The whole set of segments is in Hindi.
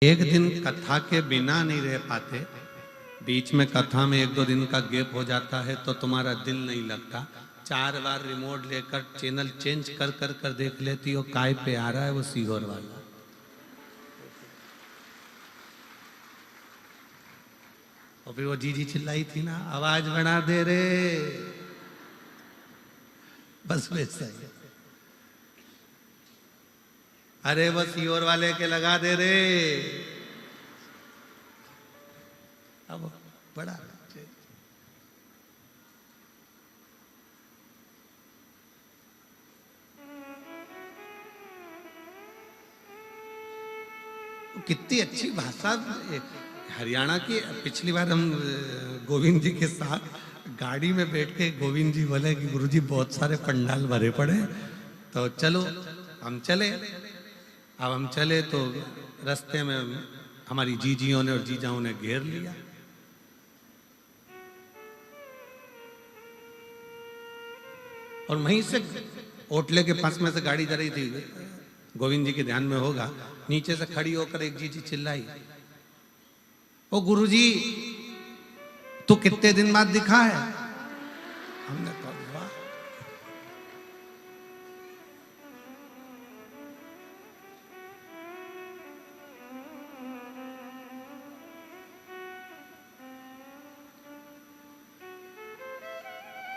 एक दिन कथा के बिना नहीं रह पाते, बीच में कथा में 1-2 दिन का गैप हो जाता है तो तुम्हारा दिल नहीं लगता। 4 बार रिमोट लेकर चैनल चेंज कर कर कर देख लेती हो काय पे आ रहा है वो सीहोर वाला। और फिर वो जीजी चिल्लाई थी ना, आवाज बढ़ा दे रे, बस वैसा ही। अरे वो सीहोर वाले के लगा दे रे, अब बड़ा कितनी अच्छी भाषा हरियाणा की। पिछली बार हम गोविंद जी के साथ गाड़ी में बैठ के गोविंद जी बोले कि गुरुजी बहुत सारे पंडाल भरे पड़े तो चलो हम चले। अब हम चले तो रास्ते में हमारी जीजियों ने और जीजाओं ने घेर लिया। और वहीं से ओटले के पास में से गाड़ी जा रही थी, गोविंद जी के ध्यान में होगा, नीचे से खड़ी होकर एक जीजी चिल्लाई, ओ गुरुजी तू कितने दिन बाद दिखा है। हमने कहा वाह,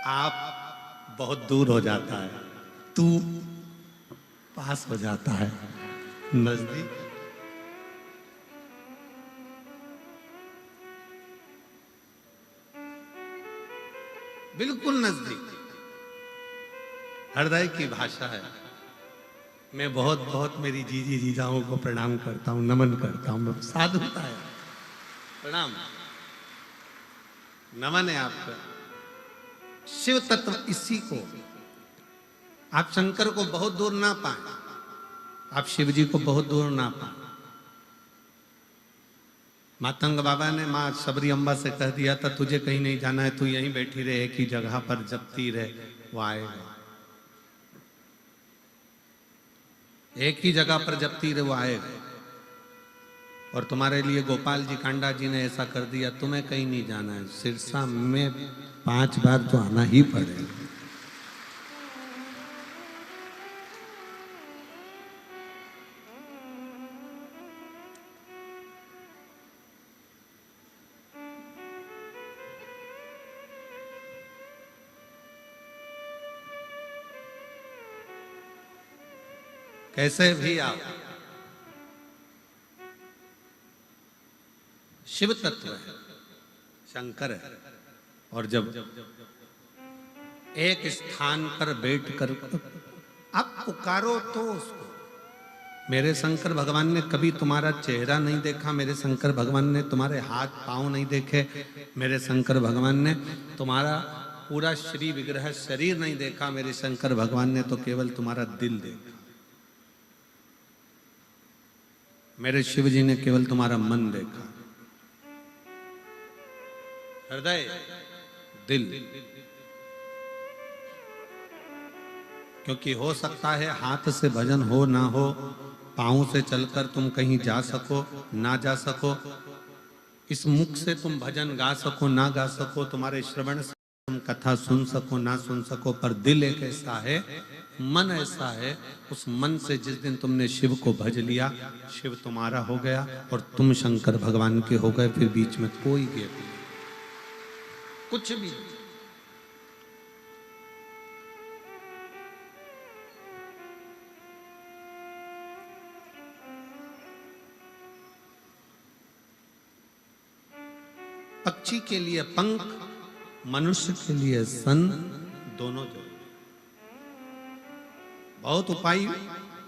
आप बहुत दूर हो जाता है, तू पास हो जाता है, नजदीक। बिल्कुल नजदीक, हृदय की भाषा है। मैं बहुत बहुत मेरी जीजी जीजाओं को प्रणाम करता हूं, नमन करता हूं। साधुता है, प्रणाम नमन है आपका। शिव तत्व इसी को, आप शंकर को बहुत दूर ना पाए, आप शिव जी को बहुत दूर ना पाए। मातंग बाबा ने माँ शबरी अम्बा से कह दिया था तुझे कहीं नहीं जाना है, तू यहीं बैठी रहे, एक ही जगह पर जपती रहे, वो आएगा। एक ही जगह पर जपती रहे, वो आएगा। और तुम्हारे लिए गोपाल जी कांडा जी ने ऐसा कर दिया, तुम्हें कहीं नहीं जाना है, सिरसा में 5 बार तो आना ही पड़ेगा। कैसे भी आप शिव तत्व है, शंकर है। और जब एक स्थान पर बैठकर आप पुकारो तो उसको, मेरे शंकर भगवान ने कभी तुम्हारा चेहरा नहीं देखा, मेरे शंकर भगवान ने तुम्हारे हाथ पांव नहीं देखे, मेरे शंकर भगवान ने तुम्हारा पूरा श्री विग्रह शरीर नहीं देखा, मेरे शंकर भगवान ने तो केवल तुम्हारा दिल देखा। मेरे शिव जी ने केवल तुम्हारा मन देखा, हृदय, दिल। क्योंकि हो सकता है हाथ से भजन हो ना हो, पांव से चलकर तुम कहीं जा सको ना जा सको, इस मुख से तुम भजन गा सको ना गा सको, तुम्हारे श्रवण से तुम कथा सुन सको ना सुन सको, पर दिल एक ऐसा है, मन ऐसा है, उस मन से जिस दिन तुमने शिव को भज लिया, शिव तुम्हारा हो गया और तुम शंकर भगवान के हो गए। फिर बीच में कोई गैप नहीं, कुछ भी। पक्षी के लिए पंख, मनुष्य के लिए सन, दोनों जरूरी। बहुत उपाय,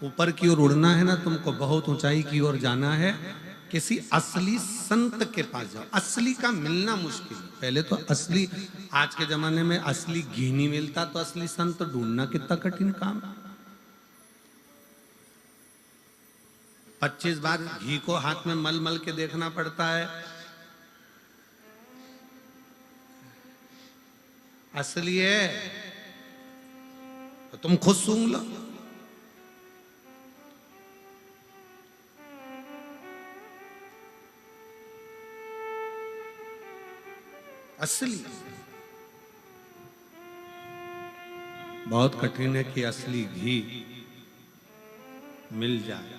ऊपर की ओर उड़ना है ना तुमको, बहुत ऊंचाई की ओर जाना है, किसी असली संत के पास जाओ। असली का मिलना मुश्किल है। पहले तो असली, आज के जमाने में असली घी नहीं मिलता तो असली संत ढूंढना कितना कठिन काम। 25 बार घी को हाथ में मल मल के देखना पड़ता है। असली है तो तुम खुद सूंघ लो। असली। बहुत कठिन है कि असली घी मिल जाए।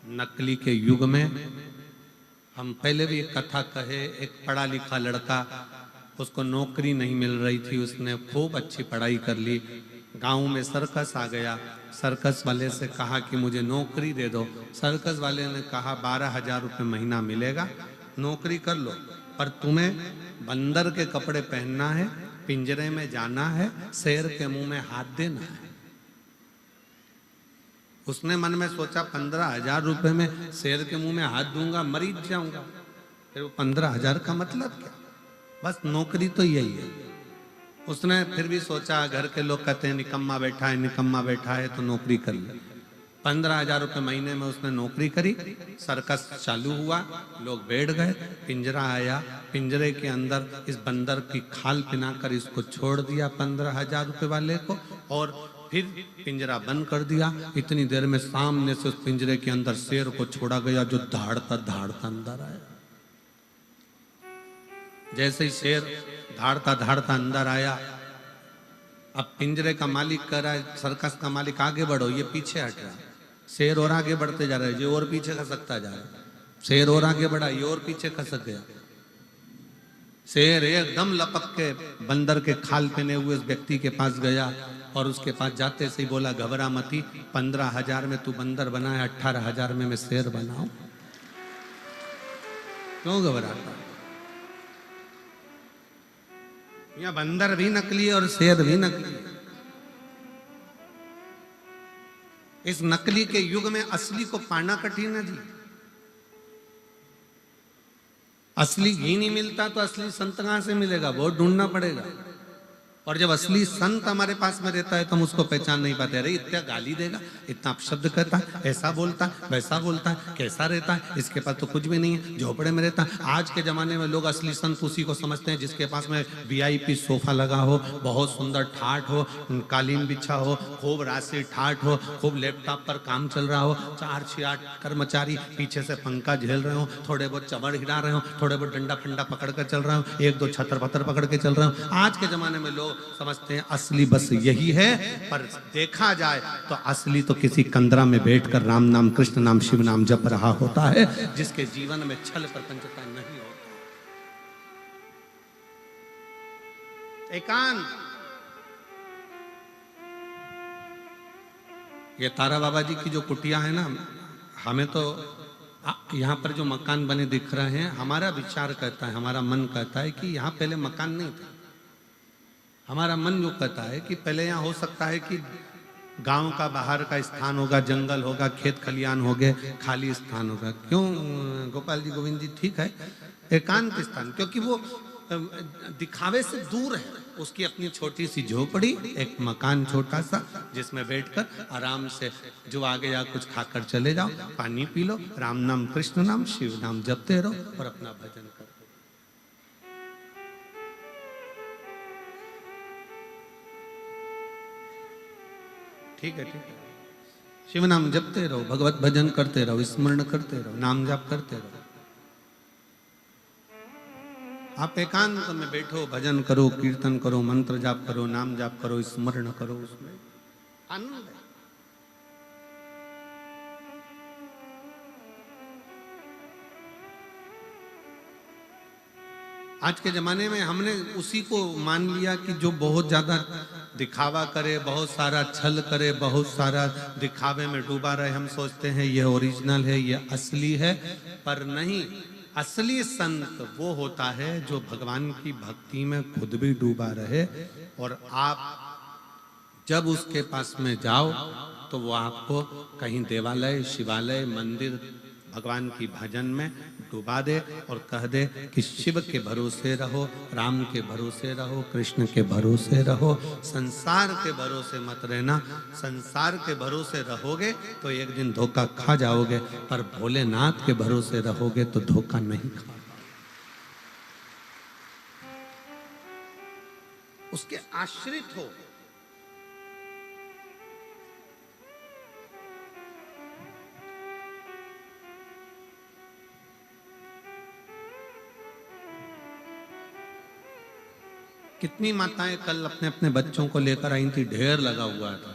नकली के युग में हम पहले भी एक कथा कहे, एक पढ़ा लिखा लड़का, उसको नौकरी नहीं मिल रही थी, उसने खूब अच्छी पढ़ाई कर ली, गांव में सर्कस आ गया, सर्कस वाले से कहा कि मुझे नौकरी दे दो। सर्कस वाले ने कहा 12,000 रुपये महीना मिलेगा, नौकरी कर लो, पर तुम्हें बंदर के कपड़े पहनना है, पिंजरे में जाना है, शेर के मुंह में हाथ देना है। उसने मन में सोचा 15,000 रुपये में शेर के मुंह में हाथ दूंगा, मरीज जाऊंगा, फिर वो 15,000 का मतलब क्या, बस नौकरी तो यही है। उसने फिर भी सोचा, घर के लोग कहते हैं निकम्मा बैठा है, निकम्मा बैठा है, तो नौकरी कर ली। 15,000 रुपये महीने में उसने नौकरी करी, सर्कस चालू हुआ, लोग बैठ गए, पिंजरा आया, पिंजरे के अंदर इस बंदर की खाल पिनाकर इसको छोड़ दिया 15,000 रुपये वाले को, और फिर पिंजरा बंद कर दिया। इतनी देर में सामने से उस पिंजरे के अंदर शेर को छोड़ा गया, जो दहाड़ता दहाड़ता अंदर आया। जैसे ही शेर धाड़ता धाड़ता अंदर आया, अब पिंजरे का मालिक कह रहा है, सर्कस का मालिक आगे बढ़ो, ये पीछे हट रहा है। शेर और आगे बढ़ते जा रहा है, ये और पीछे खसकता जा रहा है। शेर और आगे बढ़ा, ये और पीछे खसक गया। शेर एकदम लपक के बंदर के खाल पहने हुए उस व्यक्ति के पास गया, और उसके पास जाते से ही बोला, घबरा मती, 15,000 में तू बंदर बना है, 18,000 में मैं शेर बनाऊं, क्यों घबराता? यहाँ बंदर भी नकली है और शेर भी नकली है। इस नकली के युग में असली को पाना कठिन है जी। असली घी नहीं मिलता तो असली संत कहां से मिलेगा, बहुत ढूंढना पड़ेगा। और जब असली संत हमारे पास में रहता है तो हम उसको पहचान नहीं पाते। अरे इतना गाली देगा, इतना अपशब्द कहता है, ऐसा बोलता है, वैसा बोलता है, कैसा रहता है, इसके पास तो कुछ भी नहीं है, झोपड़े में रहता है। आज के जमाने में लोग असली संत उसी को समझते हैं जिसके पास में VIP सोफा लगा हो, बहुत सुंदर ठाठ हो, कालीन बिछा हो, खूब राशि ठाठ हो, खूब लैपटॉप पर काम चल रहा हो, 4-6-8 कर्मचारी पीछे से पंखा झेल रहे हो, थोड़े बहुत चबड़ हिला रहे हो, थोड़े बहुत डंडा फंडा पकड़ कर चल रहे हो, 1-2 छतर पत्थर पकड़ के चल रहे हो। आज के जमाने में लोग समझते हैं असली बस यही है, पर देखा जाए तो असली तो किसी कंदरा में बैठकर राम नाम, कृष्ण नाम, शिव नाम जप रहा होता है, जिसके जीवन में छल प्रपंचता नहीं होता। एकांत। ये तारा बाबा जी की जो कुटिया है ना, हमें तो यहाँ पर जो मकान बने दिख रहे हैं, हमारा विचार कहता है, हमारा मन कहता है कि यहाँ पहले मकान नहीं था। हमारा मन जो कहता है कि पहले यहाँ हो सकता है कि गांव का बाहर का स्थान होगा, जंगल होगा, खेत खलियान हो गए, खाली स्थान होगा। क्यों गोपाल जी, गोविंद जी, ठीक है, एकांत स्थान, क्योंकि वो दिखावे से दूर है। उसकी अपनी छोटी सी झोपड़ी, एक मकान छोटा सा, जिसमें बैठकर आराम से जो आ गया कुछ खाकर चले जाओ, पानी पी लो, राम नाम, कृष्ण नाम, शिव नाम जपते रहो और अपना भजन करो। ठीक है, ठीक है, शिव नाम जपते रहो, भगवत भजन करते रहो, स्मरण करते रहो, नाम जाप करते रहो। आप एकांत में बैठो, भजन करो, कीर्तन करो, मंत्र जाप करो, नाम जाप करो, स्मरण करो, उसमें आनंद है। आज के जमाने में हमने उसी को मान लिया कि जो बहुत ज्यादा दिखावा करे, बहुत सारा छल करे, बहुत सारा दिखावे में डूबा रहे, हम सोचते हैं ये ओरिजिनल है, ये असली है। पर नहीं, असली संत वो होता है जो भगवान की भक्ति में खुद भी डूबा रहे, और आप जब उसके पास में जाओ तो वो आपको कहीं देवालय, शिवालय, मंदिर, भगवान की भजन में डुबा दे और कह दे कि शिव के भरोसे रहो, राम के भरोसे रहो, कृष्ण के भरोसे रहो, संसार के भरोसे मत रहना। संसार के भरोसे रहोगे तो एक दिन धोखा खा जाओगे, पर भोलेनाथ के भरोसे रहोगे तो धोखा नहीं खा पाओगे। उसके आश्रित हो। कितनी माताएं कल अपने अपने बच्चों को लेकर आई थी, ढेर लगा हुआ था।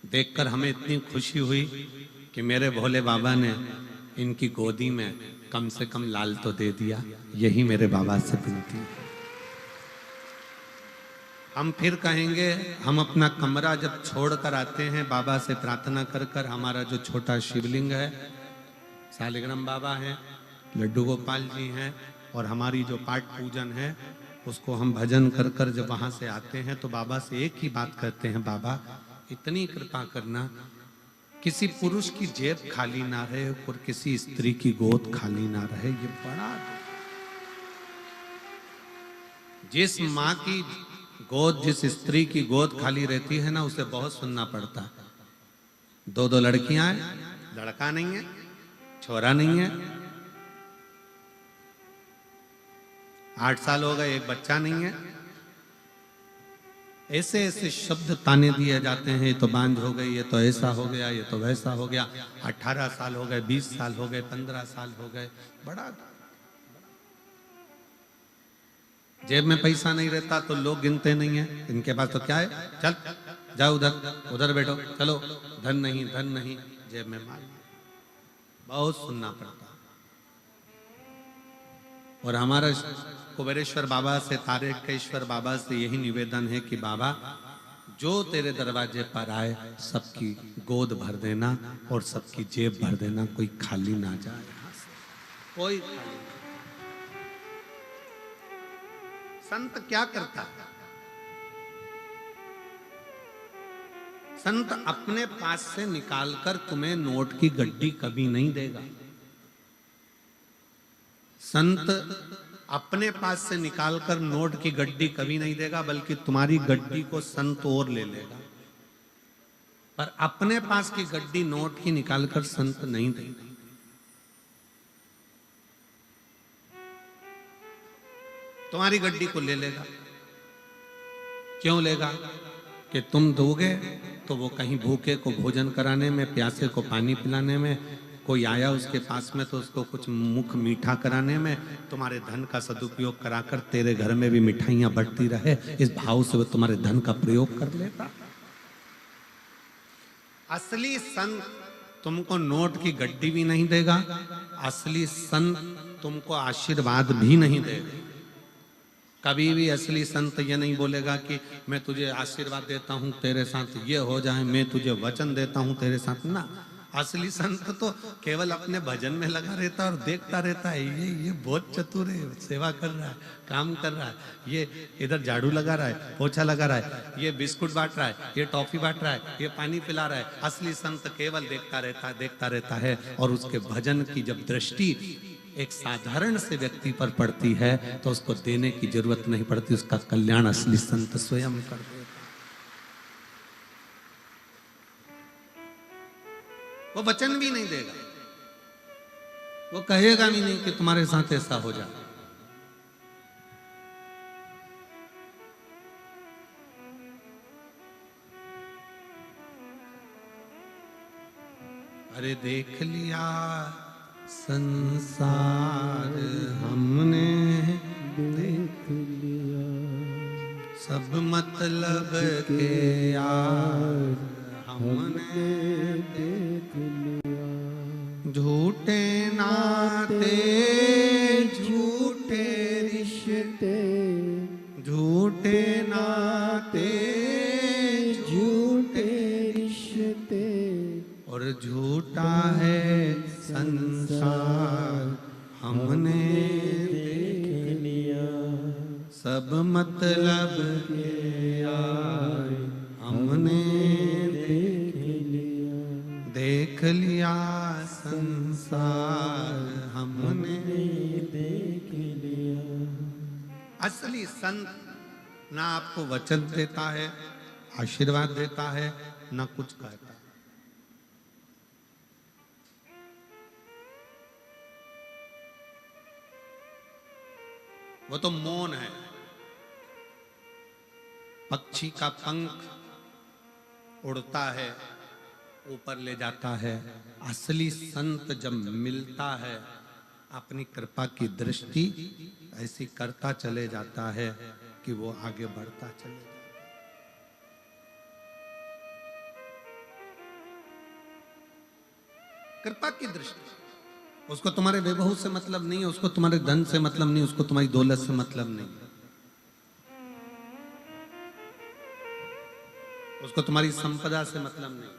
देखकर हमें इतनी खुशी हुई कि मेरे भोले बाबा ने इनकी गोदी में कम से कम लाल तो दे दिया। यही मेरे बाबा से विनती है। हम फिर कहेंगे, हम अपना कमरा जब छोड़कर आते हैं बाबा से प्रार्थना कर कर, हमारा जो छोटा शिवलिंग है, शालिग्राम बाबा हैं, लड्डू गोपाल जी हैं, और हमारी जो पाठ पूजन है उसको हम भजन कर कर जब वहां से आते हैं तो बाबा से एक ही बात करते हैं, बाबा इतनी कृपा करना किसी पुरुष की जेब खाली ना रहे और किसी स्त्री की गोद खाली ना रहे। ये बड़ा, जिस माँ की गोद, जिस स्त्री की गोद खाली रहती है ना, उसे बहुत सुनना पड़ता है। दो लड़कियां हैं, लड़का नहीं है, छोरा नहीं है, 8 साल हो गए, एक बच्चा नहीं है। ऐसे ऐसे शब्द ताने दिए जाते हैं, ये तो बांझ हो गई, ये तो ऐसा हो गया, ये तो वैसा हो गया। 18 साल हो गए, 20 साल हो गए, 15 साल हो गए। बड़ा, जेब में पैसा नहीं रहता तो लोग गिनते नहीं है, इनके पास तो क्या है, चल जाओ उधर, उधर बैठो, चलो, धन नहीं, धन नहीं, जेब में माल। बहुत सुनना पड़ता। और हमारा कुबेरेश्वर बाबा से, तारकेश्वर बाबा से यही निवेदन है कि बाबा जो तेरे दरवाजे पर आए सबकी गोद भर देना और सबकी जेब भर देना, कोई खाली ना जाए यहां से, कोई खाली। संत क्या करता है? संत अपने पास से निकालकर तुम्हें नोट की गड्डी कभी नहीं देगा। संत अपने पास से निकालकर नोट की गड्डी कभी नहीं देगा, बल्कि तुम्हारी गड्डी को संत और ले लेगा। पर अपने पास की गड्डी नोट की निकालकर संत नहीं देगा। तुम्हारी गड्डी को ले लेगा। क्यों लेगा? कि तुम दोगे तो वो कहीं भूखे को भोजन कराने में, प्यासे को पानी पिलाने में, कोई आया उसके पास में तो उसको कुछ मुख मीठा कराने में, तुम्हारे धन का सदुपयोग कराकर तेरे घर में भी मिठाइयां बढ़ती रहे, इस भाव से वो तुम्हारे धन का प्रयोग कर लेता। असली संत तुमको नोट की गड्डी भी नहीं देगा, असली संत तुमको आशीर्वाद भी नहीं देगा। कभी भी असली संत ये नहीं बोलेगा कि मैं तुझे आशीर्वाद देता हूं, तेरे साथ ये हो जाए, मैं तुझे वचन देता हूं तेरे साथ, ना। असली संत तो केवल अपने भजन में लगा रहता है और देखता रहता है, ये बहुत चतुर है, सेवा कर रहा है, काम कर रहा है, ये इधर झाड़ू लगा रहा है, पोछा लगा रहा है, ये बिस्कुट बांट रहा है, ये टॉफी बांट रहा है, ये पानी पिला रहा है। असली संत केवल देखता रहता है, देखता रहता है। और उसके भजन की जब दृष्टि एक साधारण से व्यक्ति पर पड़ती है तो उसको देने की जरूरत नहीं पड़ती, उसका कल्याण असली संत स्वयं कर देता। वो वचन भी नहीं देगा, वो कहेगा भी नहीं कि तुम्हारे साथ ऐसा हो जाए। अरे देख लिया संसार हमने, देख लिया सब मतलब के यार हमने, देख लिया झूठे नाते, झूठे रिश्ते, झूठे नाते, झूठे रिश्ते, और झूठा है संसार हमने देख लिया, सब मतलब के यार हमने देख लिया, देख लिया संसार हमने देख लिया। असली संत ना आपको वचन देता है, आशीर्वाद देता है, ना कुछ कहता है। वो तो मौन है, पक्षी का पंख उड़ता है, ऊपर ले जाता है। असली संत जब मिलता है, अपनी कृपा की दृष्टि ऐसी करता चले जाता है कि वो आगे बढ़ता चले जाए। कृपा की दृष्टि, उसको तुम्हारे वैभव से मतलब नहीं है, उसको तुम्हारे धन से मतलब नहीं, उसको तुम्हारी दौलत से मतलब नहीं, उसको तुम्हारी संपदा से मतलब नहीं।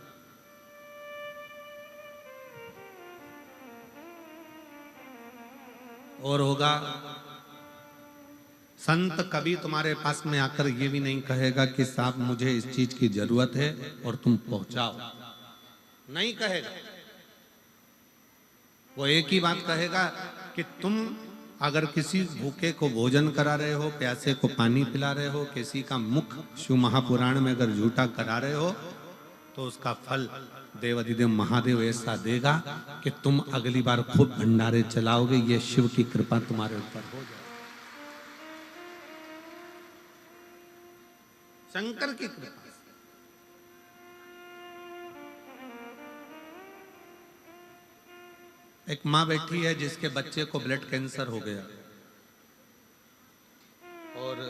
और होगा, संत कभी तुम्हारे पास में आकर ये भी नहीं कहेगा कि साहब मुझे इस चीज की जरूरत है और तुम पहुंचाओ, नहीं कहेगा। वो एक ही बात कहेगा कि तुम अगर किसी भूखे को भोजन करा रहे हो, प्यासे को पानी पिला रहे हो, किसी का मुख शिव महापुराण में अगर झूठा करा रहे हो, तो उसका फल देवाधिदेव महादेव ऐसा देगा कि तुम अगली बार खूब भंडारे चलाओगे। ये शिव की कृपा तुम्हारे ऊपर हो जाए, शंकर की कृपा। एक माँ बैठी है जिसके बच्चे को ब्लड कैंसर हो गया, और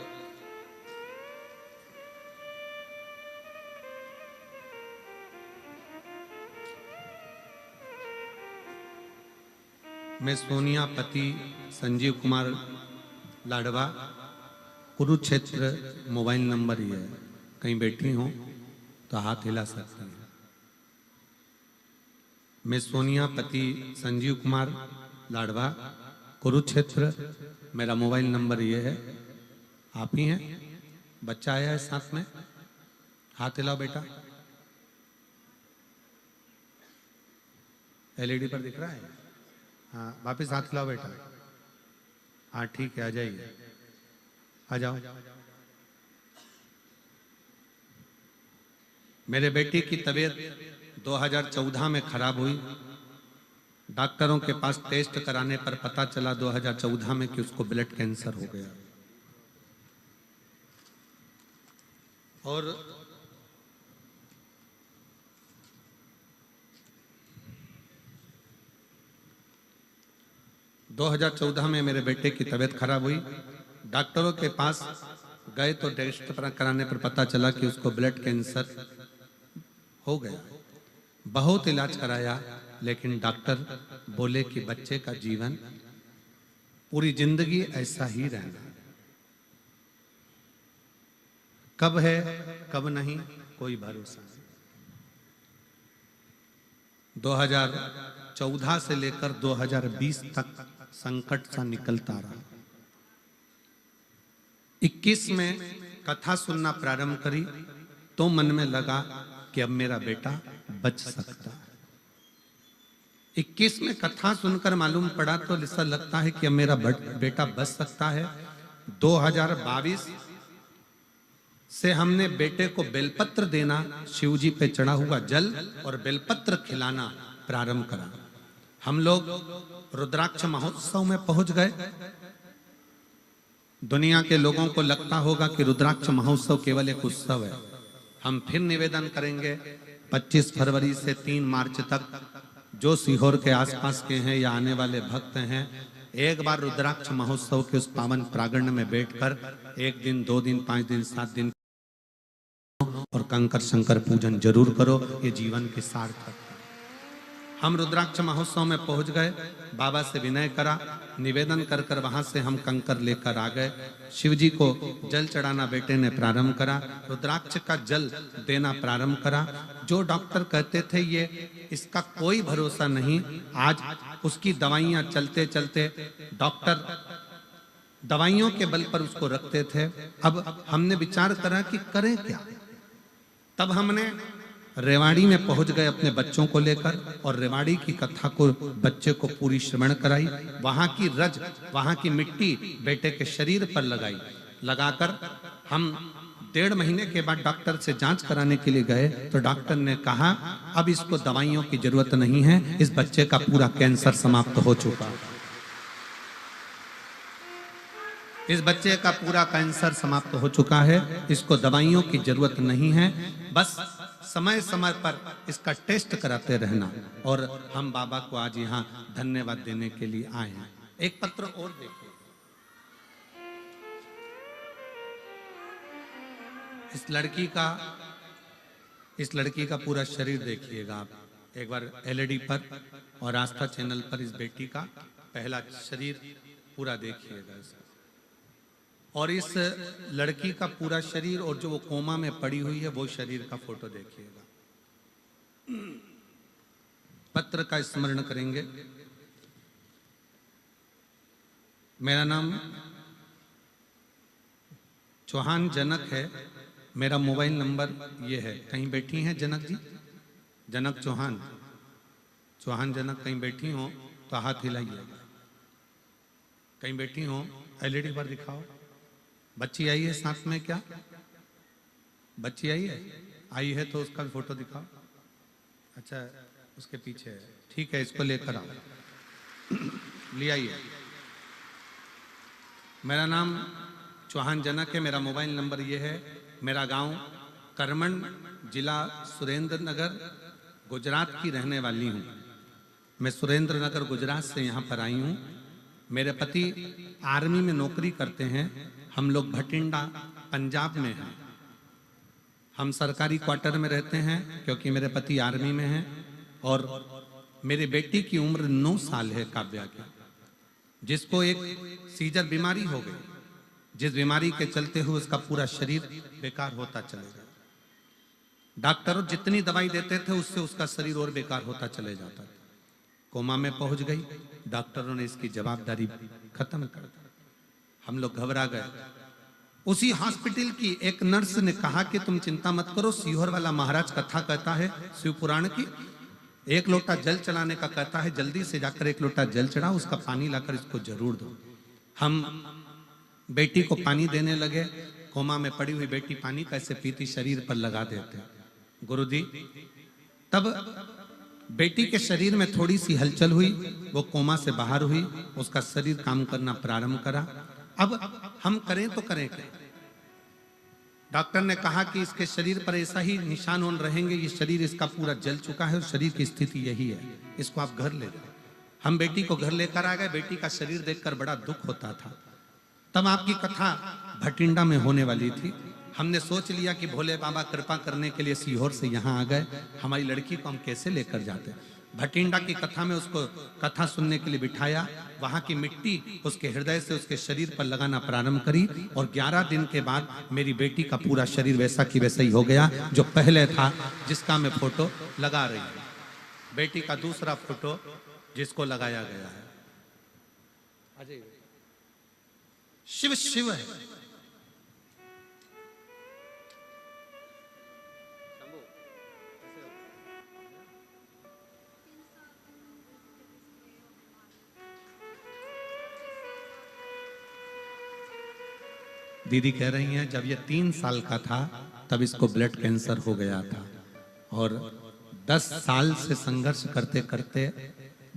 मैं सोनिया पति संजीव कुमार लाडवा, कुरुक्षेत्र, मोबाइल नंबर ये है, कहीं बैठी हो तो हाथ हिला सकते हैं। मैं सोनिया पति संजीव कुमार लाडवा, कुरुक्षेत्र, मेरा मोबाइल नंबर ये है। आप ही हैं? बच्चा आया है साथ में, हाथ हिलाओ बेटा। एलईडी पर दिख रहा है? हाँ, वापिस हाथ हिलाओ बेटा। हाँ ठीक है, आ जाइए, आ जाओ। मेरे बेटे की तबीयत 2014 में खराब हुई। डॉक्टरों के पास टेस्ट कराने पर पता चला 2014 में कि उसको ब्लड कैंसर हो गया। और दो 2014 में मेरे बेटे की तबीयत खराब हुई। डॉक्टरों के पास गए तो टेस्ट कराने पर पता चला कि उसको ब्लड कैंसर हो गया। बहुत इलाज कराया, लेकिन डॉक्टर बोले कि बच्चे का जीवन पूरी जिंदगी ऐसा ही रहना, कब है कब नहीं कोई भरोसा नहीं। 2014 से लेकर 2020 तक संकट सा निकलता रहा। 21 में कथा सुनना प्रारंभ करी तो मन में लगा कि अब मेरा बेटा बच सकता है। 21 में कथा सुनकर मालूम पड़ा तो ऐसा लगता है कि अब मेरा बेटा बच सकता है। 2022 से हमने बेटे को बेलपत्र देना, शिव जी पे चढ़ा हुआ जल और बेलपत्र खिलाना प्रारंभ करा। हम लोग रुद्राक्ष महोत्सव में पहुंच गए। दुनिया के लोगों को लगता होगा कि रुद्राक्ष महोत्सव केवल एक उत्सव है। हम फिर निवेदन करेंगे 25 फरवरी से 3 मार्च तक जो सीहोर के आसपास के हैं या आने वाले भक्त हैं, एक बार रुद्राक्ष महोत्सव के उस पावन प्रांगण में बैठकर 1 दिन 2 दिन 5 दिन 7 दिन और कंकर शंकर पूजन जरूर करो। ये जीवन के सार्थक। हम रुद्राक्ष महोत्सव में पहुंच गए, बाबा से विनय करा, निवेदन कर कर वहां से हम कंकर लेकर आ गए। शिव जी को जल चढ़ाना बेटे ने प्रारंभ करा, रुद्राक्ष का जल देना प्रारंभ करा। जो डॉक्टर कहते थे ये इसका कोई भरोसा नहीं, आज उसकी दवाइयां चलते चलते डॉक्टर दवाइयों के बल पर उसको रखते थे। अब हमने विचार करा कि करें क्या। तब हमने रेवाड़ी में पहुंच गए अपने बच्चों को लेकर और रेवाड़ी की कथा को बच्चे को पूरी श्रवण कराई। वहां की रज, वहां की मिट्टी बेटे के शरीर पर लगाई। लगाकर हम 1.5 महीने के बाद डॉक्टर से जांच कराने के लिए गए तो डॉक्टर ने कहा अब इसको दवाइयों की जरूरत नहीं है, इस बच्चे का पूरा कैंसर समाप्त हो चुका है। इस बच्चे का पूरा कैंसर समाप्त हो चुका है, इसको दवाइयों की जरूरत नहीं है, बस समय समय पर इसका टेस्ट कराते रहना। और हम बाबा को आज यहाँ धन्यवाद देने के लिए आए हैं। एक पत्र और देखिए। इस लड़की का पूरा शरीर देखिएगा आप एक बार एलईडी पर और आस्था चैनल पर। इस बेटी का पहला शरीर पूरा देखिएगा इसका। और इस लड़की का पूरा शरीर और जो वो कोमा में पड़ी हुई है वो शरीर का फोटो देखिएगा। पत्र का स्मरण करेंगे। मेरा नाम चौहान जनक है। मेरा मोबाइल नंबर ये है। कहीं बैठी हैं जनक जी? जनक चौहान जनक कहीं बैठी हो तो हाथ हिलाइए। कहीं बैठी हो एलईडी पर दिखाओ। बच्ची आई है साथ में क्या? बच्ची आई है तो उसका भी फोटो दिखाओ। अच्छा उसके पीछे है, ठीक है, इसको लेकर आओ, ले आइए। मेरा नाम चौहान जनक है। मेरा मोबाइल नंबर ये है। मेरा गांव करमन, जिला सुरेंद्र नगर, गुजरात की रहने वाली हूँ। मैं सुरेंद्र नगर गुजरात से यहाँ पर आई हूँ। मेरे पति आर्मी में नौकरी करते हैं। हम लोग भटिंडा पंजाब में हैं। हम सरकारी क्वार्टर में रहते हैं क्योंकि मेरे पति आर्मी में हैं। और मेरी बेटी की उम्र 9 साल है, काव्या की, जिसको एक सीजर बीमारी हो गई, जिस बीमारी के चलते हुए उसका पूरा शरीर बेकार होता चलेगा। डॉक्टर जितनी दवाई देते थे उससे उसका शरीर और बेकार होता चले जाता था। कोमा में पहुंच गई। डॉक्टरों ने इसकी जवाबदारी खत्म कर दी। हम लोग घबरा गए। उसी हॉस्पिटल की एक नर्स ने कहा कि तुम चिंता मत करो, सीहोर वाला महाराज कथा कहता है शिव पुराण की, 1 लोटा जल चढ़ाने का कहता है, जल्दी से जाकर 1 लोटा जल चढ़ाओ, उसका पानी लाकर इसको जरूर दो। हम बेटी को पानी देने लगे। कोमा में पड़ी हुई बेटी पानी कैसे पीती, शरीर पर लगा देते। गुरुजी तब बेटी के शरीर में थोड़ी सी हलचल हुई, वो कोमा से बाहर हुई, उसका शरीर काम करना प्रारंभ करा। अब हम करें तो करें क्या? डॉक्टर ने कहा कि इसके शरीर पर ऐसा ही निशान ऑन रहेंगे, ये शरीर इसका पूरा जल चुका है और शरीर की स्थिति यही है, इसको आप घर ले जाओ। हम बेटी को घर लेकर आ गए। बेटी का शरीर देखकर बड़ा दुख होता था। तब आपकी कथा भटिंडा में होने वाली थी। हमने सोच लिया कि भोले बाबा कृपा करने के लिए सीहोर से यहाँ आ गए, हमारी लड़की को हम कैसे लेकर जाते। भटिंडा की कथा में उसको कथा सुनने के लिए बिठाया। वहां की मिट्टी उसके हृदय से उसके शरीर पर लगाना प्रारंभ करी और 11 दिन के बाद मेरी बेटी का पूरा शरीर वैसा की वैसा ही हो गया जो पहले था, जिसका मैं फोटो लगा रही हूँ। बेटी का दूसरा फोटो जिसको लगाया गया है। शिव शिव है। दीदी कह रही हैं जब ये 3 साल का था तब इसको ब्लड कैंसर हो गया था और 10 साल से संघर्ष करते करते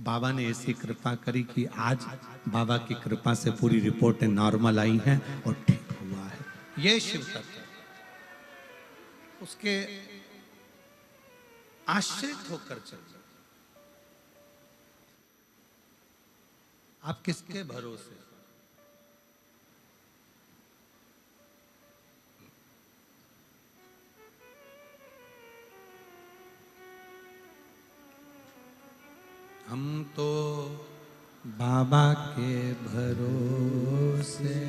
बाबा ने ऐसी कृपा करी कि आज बाबा की कृपा से पूरी रिपोर्टें नॉर्मल आई हैं और ठीक हुआ है। ये शिव तत्व उसके आश्रित होकर चल। आप किसके भरोसे? हम तो बाबा के भरोसे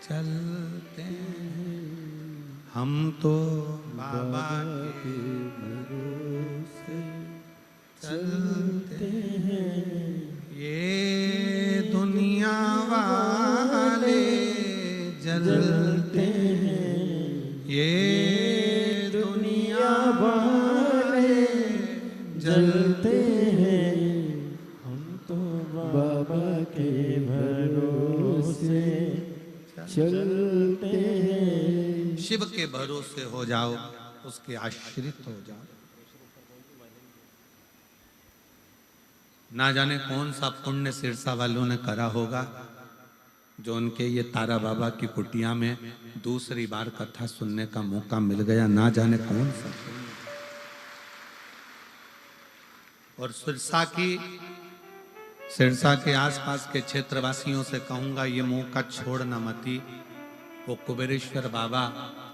चलते हैं। हम तो बाबा के भरोसे चलते हैं। ये दुनिया वाले जलते हैं। ये दुनिया वाले जलते हैं। बाबा के भरोसे चलते हैं। शिव के भरोसे हो जाओ, उसके आश्रित हो जाओ। ना जाने कौन सा पुण्य सिरसा वालों ने करा होगा जो उनके ये तारा बाबा की कुटिया में दूसरी बार कथा सुनने का मौका मिल गया। ना जाने कौन सा। और सिरसा के आसपास के क्षेत्रवासियों से कहूंगा ये मौका छोड़ना मती। वो कुबेरेश्वर बाबा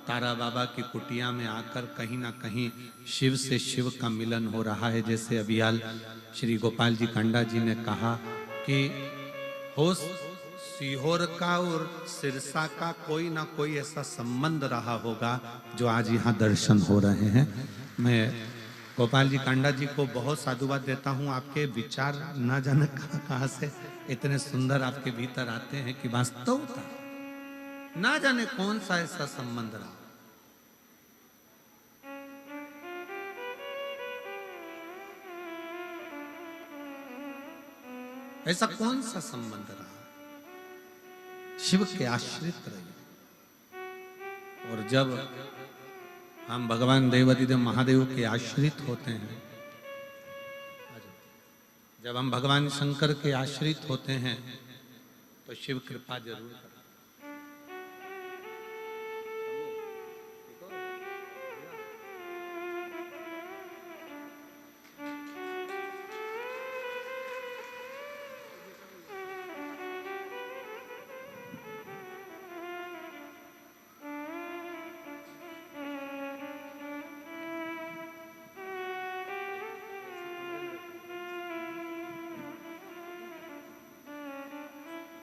तारा बाबा की कुटिया में आकर कहीं ना कहीं शिव से शिव का मिलन हो रहा है। जैसे अभियाल श्री गोपाल जी कांडा जी ने कहा कि हो सीहोर का और सिरसा का कोई ना कोई ऐसा संबंध रहा होगा जो आज यहाँ दर्शन हो रहे हैं। मैं गोपाल जी कांडा जी को बहुत साधुवाद देता हूँ। आपके विचार ना जाने कहाँ से इतने सुंदर आपके भीतर आते हैं कि वास्तवता ना जाने कौन सा ऐसा संबंध रहा। ऐसा कौन सा संबंध रहा शिव के आश्रित रहे। और जब हम भगवान देवाधिदेव महादेव के आश्रित होते हैं, जब हम भगवान शंकर के आश्रित होते हैं तो शिव कृपा जरूर करते।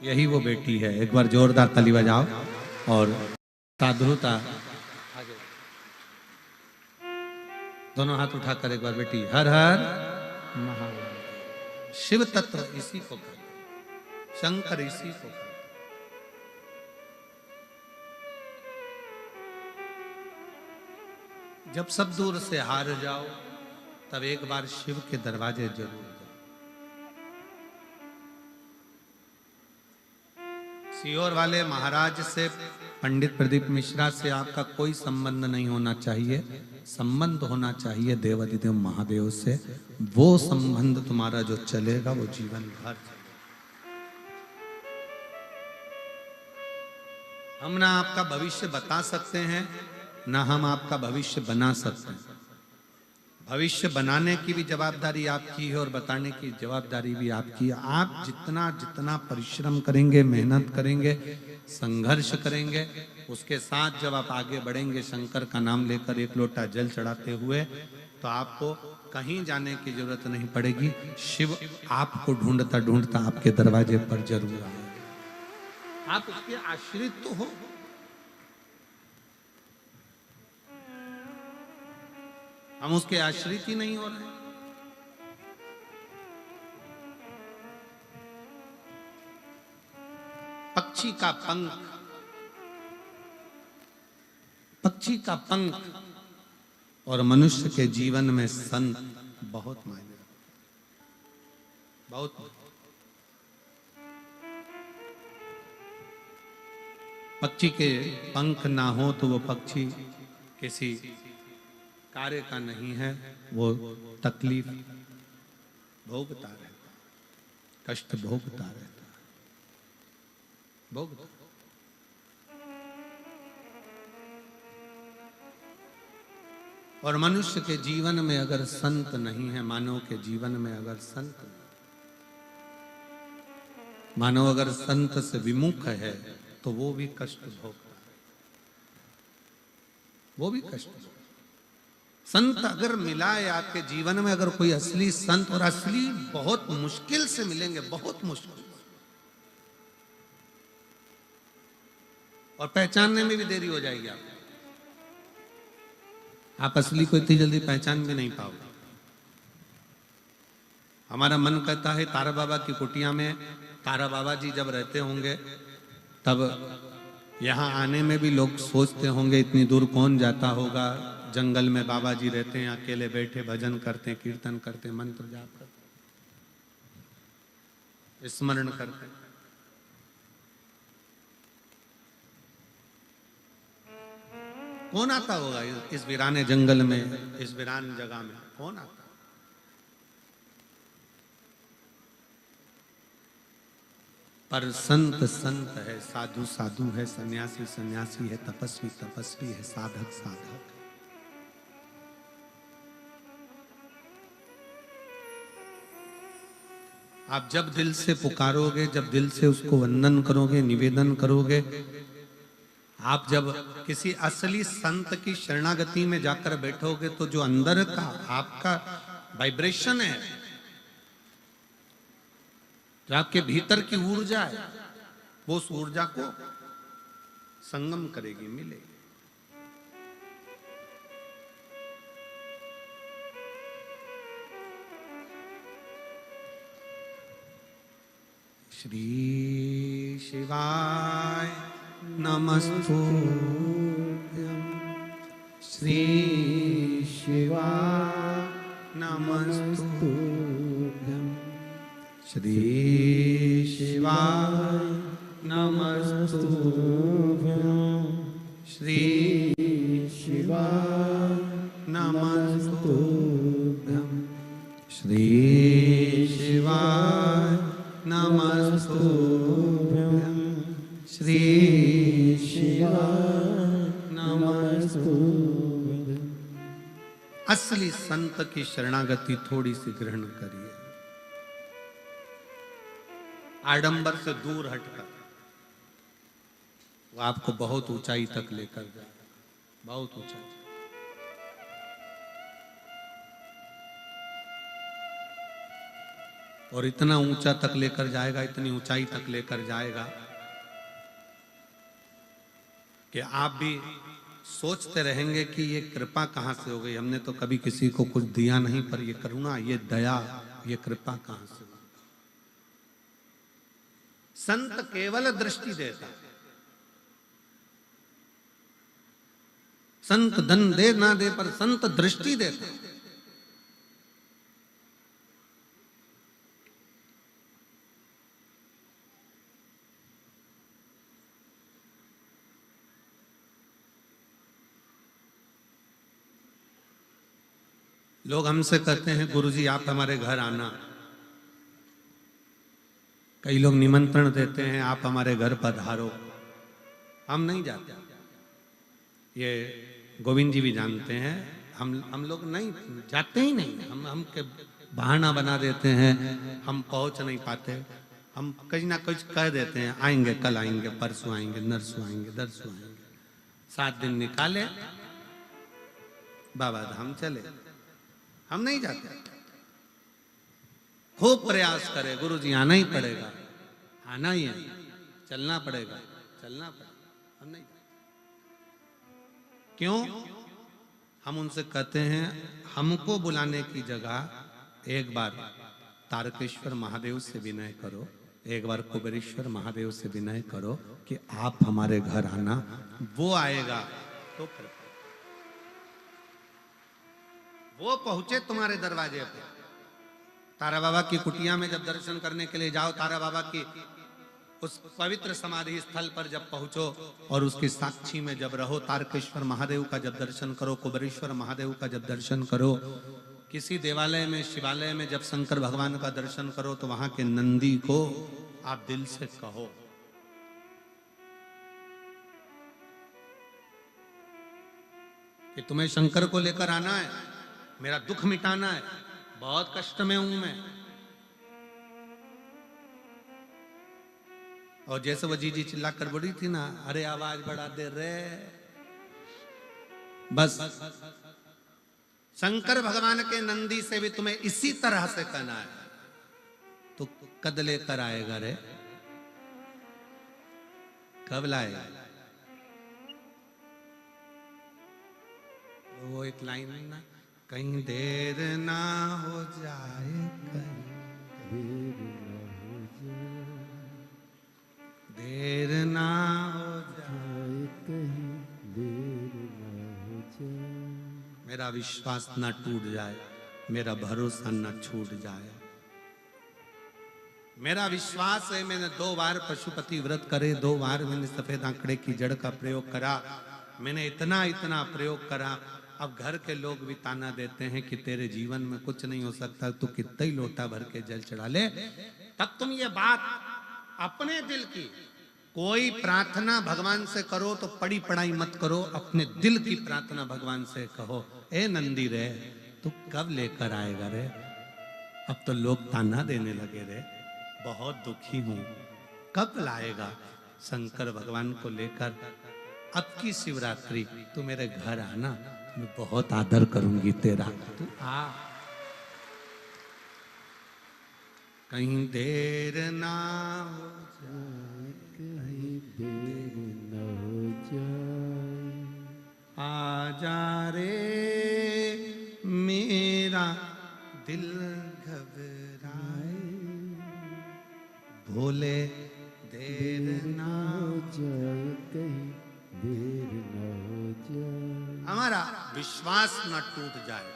यही वो बेटी है। एक बार जोरदार ताली बजाओ और साधुता दोनों हाथ उठाकर एक बार बेटी हर हर महादेव। शिव तत्व इसी को कहते, शंकर इसी को कहते। जब सब दूर से हार जाओ तब एक बार शिव के दरवाजे जरूर जाओ। सीहोर वाले महाराज से, पंडित प्रदीप मिश्रा से आपका कोई संबंध नहीं होना चाहिए। संबंध होना चाहिए देवाधिदेव महादेव से। वो संबंध तुम्हारा जो चलेगा वो जीवन भर चलेगा। हम ना आपका भविष्य बता सकते हैं ना हम आपका भविष्य बना सकते हैं। भविष्य बनाने की भी जवाबदारी आपकी है और बताने की जवाबदारी भी आपकी है। आप जितना जितना परिश्रम करेंगे, मेहनत करेंगे, संघर्ष करेंगे, उसके साथ जब आप आगे बढ़ेंगे शंकर का नाम लेकर एक लोटा जल चढ़ाते हुए, तो आपको कहीं जाने की जरूरत नहीं पड़ेगी। शिव आपको ढूंढता ढूंढता आपके दरवाजे पर जरूर आएगा। आप उसके आश्रित तो हो। हम उसके आश्रित ही नहीं हो रहे। पक्षी का पंख, पक्षी का पंख और मनुष्य के जीवन में संत बहुत मायने रखते, बहुत। पक्षी के पंख ना हो तो वो पक्षी किसी कार्य का नहीं है। वो तकलीफ भोगता रहता, कष्ट भोगता रहता, भोगता। और मनुष्य के जीवन में अगर संत नहीं है, मानव के जीवन में अगर संत नहीं, मानव अगर संत से विमुख है तो वो भी कष्ट भोगता है, वो भी कष्ट भोगता। संत अगर मिला है आपके जीवन में, अगर कोई असली संत, और असली बहुत मुश्किल से मिलेंगे, बहुत मुश्किल, और पहचानने में भी देरी हो जाएगी आपको। आप असली को इतनी जल्दी पहचान भी नहीं पाओगे। हमारा मन कहता है तारा बाबा की कुटिया में तारा बाबा जी जब रहते होंगे तब यहाँ आने में भी लोग सोचते होंगे इतनी दूर कौन जाता होगा। जंगल में बाबा जी रहते हैं, अकेले बैठे भजन करते, कीर्तन करते, मंत्र जाप करते, स्मरण करते। कौन आता होगा इस वीराने जंगल में, इस वीरान जगह में कौन आता? पर संत संत है, साधु साधु है, सन्यासी सन्यासी है, तपस्वी तपस्वी है, साधक साधक। आप जब दिल से पुकारोगे, जब दिल से उसको वंदन करोगे, निवेदन करोगे, आप जब किसी असली संत की शरणागति में जाकर बैठोगे तो जो अंदर का आपका वाइब्रेशन है, जो आपके भीतर की ऊर्जा है, वो उस ऊर्जा को संगम करेगी, मिलेगी। श्री शिवाय नमस्तुभ्यं, श्री शिवाय नमस्तुभ्यं, श्री शिवाय नमस्तुभ्यं, श्री शिवाय नमस्तुभ्यं, श्री शिवाय नमस्तुभ्यं, श्री शिवाय नमस्तुभ्यं। असली संत की शरणागति थोड़ी सी ग्रहण करिए, आडंबर से दूर हटकर। वो आपको बहुत ऊंचाई तक लेकर जाए, बहुत ऊंचाई। और इतना ऊंचा तक लेकर जाएगा, इतनी ऊंचाई तक लेकर जाएगा कि आप भी सोचते रहेंगे कि ये कृपा कहां से हो गई। हमने तो कभी किसी को कुछ दिया नहीं, पर ये करुणा, ये दया, ये कृपा कहां से हुई। संत केवल दृष्टि देता, संत धन दे ना दे, पर संत दृष्टि देता। लोग हमसे कहते हैं गुरुजी आप हमारे घर आना। कई लोग निमंत्रण देते हैं आप हमारे घर पधारो। हम नहीं जाते, ये गोविंद जी भी जानते हैं। हम लोग नहीं जाते ही नहीं। हम के बहाना बना देते हैं, हम पहुंच नहीं पाते। हम कहीं ना कुछ कह देते हैं, आएंगे, कल आएंगे, परसों आएंगे, नरसों आएंगे, दरसों आएंगे। 7 दिन निकाले, बाबा धाम चले। हम नहीं जाते। खूब प्रयास करे, गुरुजी आना ही पड़ेगा, आना ही है, चलना पड़ेगा, चलना पड़ेगा। हम नहीं जाते। क्यों? हम उनसे कहते हैं हमको बुलाने की जगह एक बार तारकेश्वर महादेव से विनय करो, एक बार कुबेरेश्वर महादेव से विनय करो कि आप हमारे घर आना। वो आएगा तो कृपा। वो पहुंचे तुम्हारे दरवाजे पे। तारा बाबा की कुटिया में जब दर्शन करने के लिए जाओ, तारा बाबा की उस पवित्र समाधि स्थल पर जब पहुंचो और उसकी साक्षी में जब रहो, तारकेश्वर महादेव का जब दर्शन करो, कुबेरेश्वर महादेव का जब दर्शन करो, किसी देवालय में, शिवालय में जब शंकर भगवान का दर्शन करो, तो वहां के नंदी को आप दिल से कहो कि तुम्हें शंकर को लेकर आना है, मेरा दुख मिटाना है, बहुत कष्ट में हूं मैं। और जैसे वो जीजी चिल्ला कर बोली थी ना, अरे आवाज बढ़ा दे रे। बस शंकर भगवान के नंदी से भी तुम्हें इसी तरह से कहना है। तो कद लेकर आएगा रे, कब लाएगा? वो एक लाइन है ना, कहीं देर ना हो जाए, देर ना हो जाए, कहीं देर ना हो जाए। मेरा विश्वास ना टूट जाए, मेरा भरोसा ना छूट जाए। मेरा विश्वास है, मैंने 2 बार पशुपति व्रत करे, 2 बार मैंने सफेद आंकड़े की जड़ का प्रयोग करा, मैंने इतना प्रयोग करा। अब घर के लोग भी ताना देते हैं कि तेरे जीवन में कुछ नहीं हो सकता, तू कितना ही लोटा भर के जल चढ़ा ले। तब तुम ये बात अपने दिल की कोई प्रार्थना भगवान से करो तो पड़ी पढ़ाई मत करो, अपने दिल की प्रार्थना भगवान से कहो, ए नंदी रे तू कब लेकर आएगा रे? अब तो लोग ताना देने लगे रे, बहुत दुखी हूं, कब लाएगा शंकर भगवान को लेकर? अब की शिवरात्रि तू मेरे घर आना, मैं बहुत आदर करूंगी तेरा, तू आ। कहीं देर ना हो जाए कहीं देर न हो जाए। आ जा रे मेरा दिल घबराए, भोले देर देर ना न हो जाए कहीं देर न हो जाए। हमारा विश्वास न टूट जाए।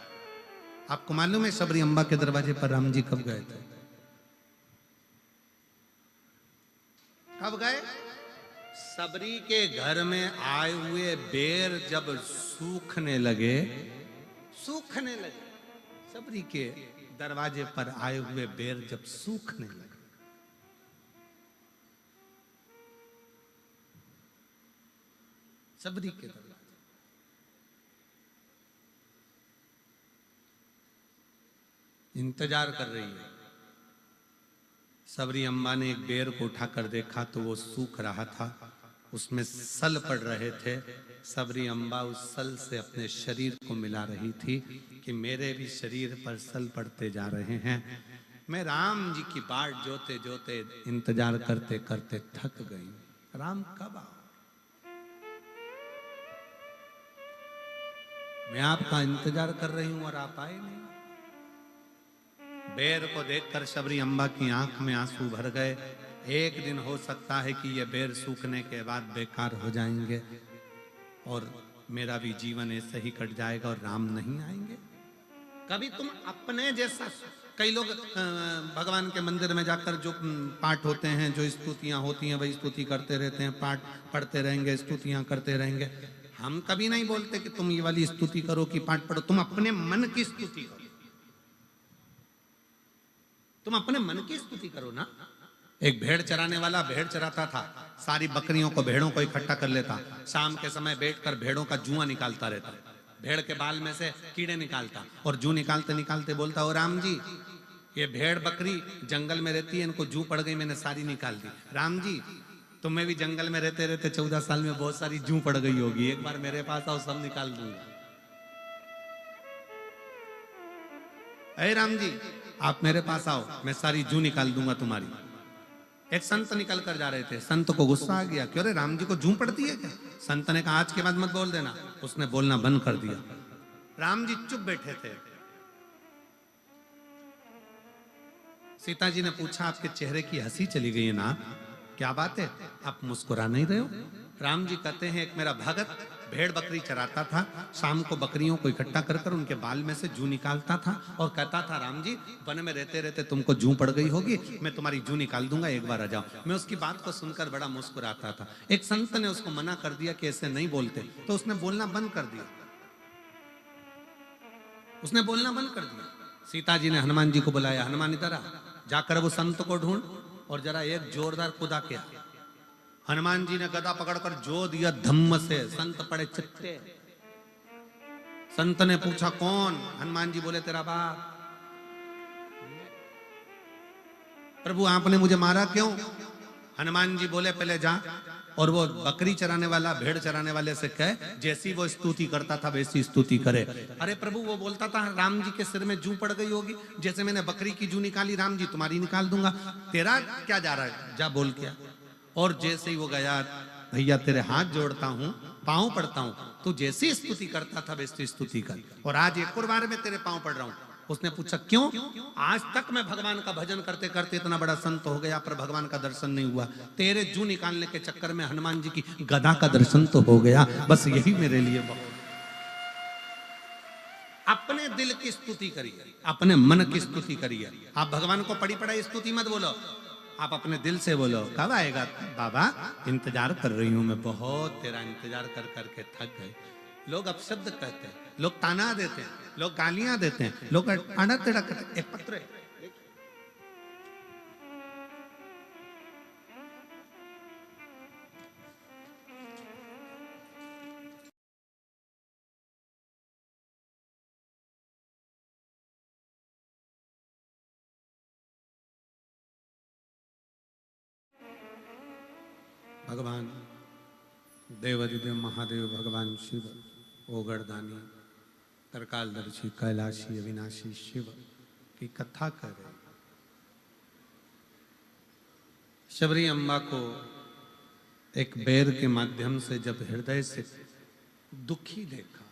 आपको मालूम है शबरी अम्बा के दरवाजे पर राम जी कब गए थे? कब गए? सबरी के घर में आए हुए बेर जब सूखने लगे, सूखने लगे, सबरी के दरवाजे पर आए हुए बेर जब सूखने लगे, सबरी के दरवाजे, इंतजार कर रही है। सबरी अम्बा ने एक बेर को उठाकर देखा तो वो सूख रहा था, उसमें सल पड़ रहे थे। सबरी अम्बा उस सल से अपने शरीर को मिला रही थी कि मेरे भी शरीर पर सल पड़ते जा रहे हैं। मैं राम जी की बाट जोते जोते इंतजार करते करते थक गई। राम कब आओ? मैं आपका इंतजार कर रही हूं और आप आए नहीं। बेर को देखकर शबरी अम्बा की आंख में आंसू भर गए। एक दिन हो सकता है कि ये बेर सूखने के बाद बेकार हो जाएंगे और मेरा भी जीवन ऐसे ही कट जाएगा और राम नहीं आएंगे। कभी तुम अपने जैसा, कई लोग भगवान के मंदिर में जाकर जो पाठ होते हैं, जो स्तुतियां होती हैं, वही स्तुति करते रहते हैं, पाठ पढ़ते रहेंगे, स्तुतियां करते रहेंगे। हम कभी नहीं बोलते कि तुम ये वाली स्तुति करो कि पाठ पढ़ो। तुम अपने मन की स्तुति करो, तुम अपने मन की स्तुति करो ना। एक भेड़ चराने वाला भेड़ चराता था, सारी बकरियों को, भेड़ों को इकट्ठा कर लेता, शाम के समय बैठकर भेड़ों का जुआ निकालता रहता, भेड़ के बाल में से कीड़े निकालता और जू निकालते निकालते बोलता, ओ राम जी, ये भेड़ बकरी जंगल में रहती है, इनको जू पड़ गई, मैंने सारी निकाल दी। राम जी, तुम्हें भी जंगल में रहते रहते 14 साल में बहुत सारी जू पड़ गई होगी, एक बार मेरे पास आओ, सब निकाल दूंगा। अरे राम जी, आप मेरे पास आओ, मैं सारी जू निकाल दूंगा तुम्हारी। एक संत निकल कर जा रहे थे, संत को गुस्सा आ गया, क्यों रे राम जी को जू पड़ती है क्या? संत ने कहा आज के बाद मत बोल देना। उसने बोलना बंद कर दिया। राम जी चुप बैठे थे। सीता जी ने पूछा, आपके चेहरे की हंसी चली गई है ना, क्या बात है, आप मुस्कुरा नहीं रहे हो? राम जी कहते हैं, एक मेरा भगत भेड़ बकरी चराता था, शाम को बकरियों को इकट्ठा कर कर उनके बाल में से जू निकालता था और कहता था, राम जी, वन में रहते रहते तुमको जू पड़ गई होगी, मैं तुम्हारी जू निकाल दूंगा, एक बार आ जाओ। मैं उसकी बात को सुनकर बड़ा मुस्कुराता था। एक संत ने उसको मना कर दिया कि ऐसे नहीं बोलते, तो उसने बोलना बंद कर दिया, उसने बोलना बंद कर दिया। सीता जी ने हनुमान जी को बुलाया, हनुमान इधर आ, जाकर वो संत को ढूंढ और जरा एक जोरदार कुदा किया। हनुमान जी ने गदा पकड़कर जो दिया धम्म से, संत पड़े चित्ते। संत ने पूछा कौन? हनुमान जी बोले तेरा बाप। प्रभु आपने मुझे मारा क्यों? हनुमान जी बोले पहले जा और वो बकरी चराने वाला, भेड़ चराने वाले से कहे, जैसी वो स्तुति करता था वैसी स्तुति करे। अरे प्रभु, वो बोलता था राम जी के सिर में जू पड़ गई होगी, जैसे मैंने बकरी की जू निकाली, राम जी तुम्हारी निकाल दूंगा, तेरा क्या जा रहा है, जा बोल क्या। और जैसे ही वो गया, भैया तेरे हाथ जोड़ता हूं, पांव पड़ता हूं, तू जैसी स्तुति करता था वैसी स्तुति कर, और आज एक और बार में तेरे पांव पड़ रहा हूं। उसने पूछा क्यों? आज तक मैं भगवान का भजन करते करते इतना बड़ा संत हो गया, पर भगवान का दर्शन नहीं हुआ। तेरे जू निकालने के चक्कर में हनुमान जी की गदा का दर्शन तो हो गया, बस यही मेरे लिए बहुत। अपने दिल की स्तुति करिए, अपने मन की स्तुति करिए। आप भगवान को पड़ी पड़ाई स्तुति मत बोलो, आप अपने दिल से बोलो, कब आएगा बाबा, इंतजार कर रही हूं मैं, बहुत तेरा इंतजार कर करके थक गए। लोग अपशब्द कहते हैं, लोग ताना देते हैं, लोग गालियां देते हैं, लोग अड़ा टेढ़ा करते हैं। एक पत्र है, भगवान देवादिदेव महादेव भगवान शिव ओगरदानी तरकालदर्शी कैलाशी अविनाशी शिव की कथा कर रहे। शबरी अम्बा को एक बेर के माध्यम से जब हृदय से दुखी देखा,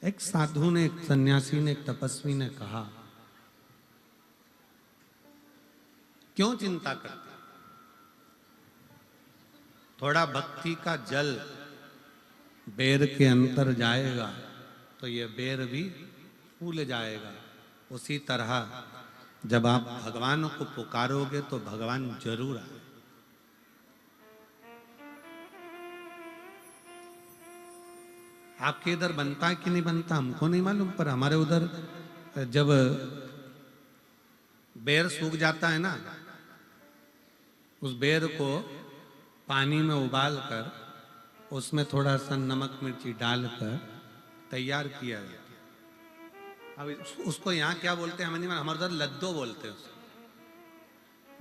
एक साधु ने, एक सन्यासी ने, एक तपस्वी ने कहा, क्यों चिंता करते, थोड़ा भक्ति का जल बेर के अंदर जाएगा तो ये बेर भी फूल जाएगा। उसी तरह जब आप भगवान को पुकारोगे तो भगवान जरूर आए। आपके इधर बनता है कि नहीं बनता हमको नहीं मालूम, पर हमारे उधर जब बेर सूख जाता है ना, उस बेर को पानी में उबाल कर उसमें थोड़ा सा नमक मिर्ची डालकर तैयार किया जाता है। अब उसको यहाँ क्या बोलते हैं हमें नहीं मालूम, हमारे उधर लद्दो बोलते हैं उसको।